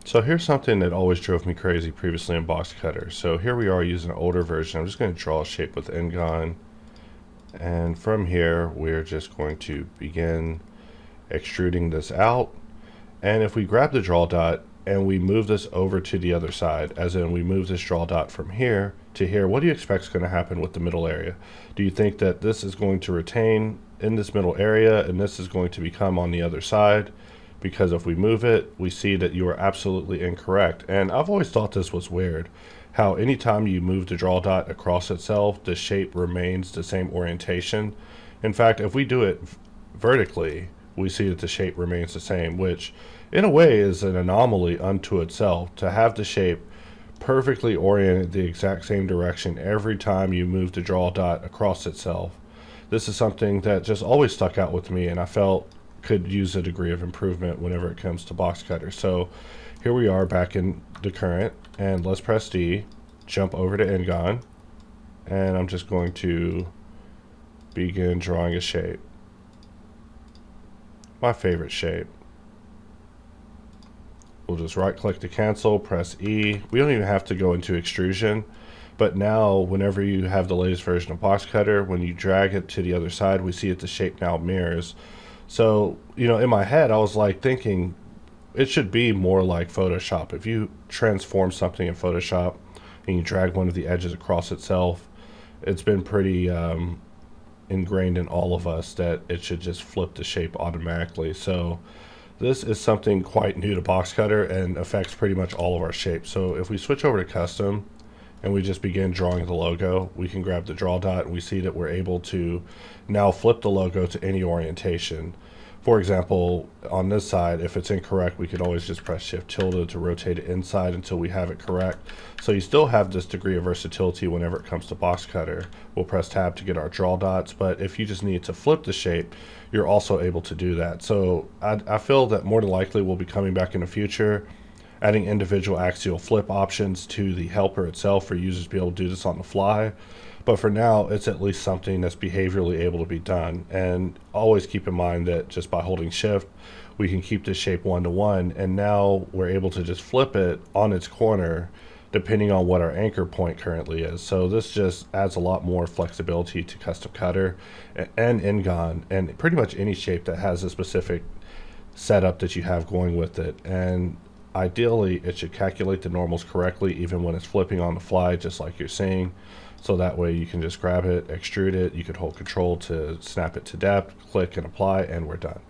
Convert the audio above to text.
So here's something that always drove me crazy previously in Boxcutter. So here we are using an older version. I'm just going to draw a shape with Ngon. And from here, we're just going to begin extruding this out. And if we grab the draw dot and we move this over to the other side, as in we move this draw dot from here to here, what do you expect is going to happen with the middle area? Do you think that this is going to retain in this middle area and this is going to become on the other side? Because if we move it, we see that you are absolutely incorrect. And I've always thought this was weird, how anytime you move the draw dot across itself, the shape remains the same orientation. In fact, if we do it vertically, we see that the shape remains the same, which in a way is an anomaly unto itself, to have the shape perfectly oriented the exact same direction every time you move the draw dot across itself. This is something that just always stuck out with me, and I felt could use a degree of improvement whenever it comes to Boxcutter. So here we are back in the current, and let's press D, jump over to Ngon, and I'm just going to begin drawing a shape. My favorite shape. We'll just right click to cancel, press E. We don't even have to go into extrusion, but now whenever you have the latest version of Boxcutter, when you drag it to the other side, we see that the shape now mirrors. So, you know, in my head, I was like thinking it should be more like Photoshop. If you transform something in Photoshop and you drag one of the edges across itself, it's been pretty ingrained in all of us that it should just flip the shape automatically. So this is something quite new to Boxcutter and affects pretty much all of our shapes. So if we switch over to custom and we just begin drawing the logo, we can grab the draw dot and we see that we're able to now flip the logo to any orientation. For example, on this side, if it's incorrect, we could always just press Shift tilde to rotate it inside until we have it correct. So you still have this degree of versatility whenever it comes to Boxcutter. We'll press Tab to get our draw dots, but if you just need to flip the shape, you're also able to do that. So I feel that more than likely we'll be coming back in the future, adding individual axial flip options to the helper itself for users to be able to do this on the fly. But for now, it's at least something that's behaviorally able to be done. And always keep in mind that just by holding Shift, we can keep this shape one-to-one, and now we're able to just flip it on its corner depending on what our anchor point currently is. So this just adds a lot more flexibility to Custom Cutter and Ngon, and pretty much any shape that has a specific setup that you have going with it. And ideally, it should calculate the normals correctly even when it's flipping on the fly, just like you're seeing. So that way you can just grab it, extrude it, you could hold Control to snap it to depth, click and apply, and we're done.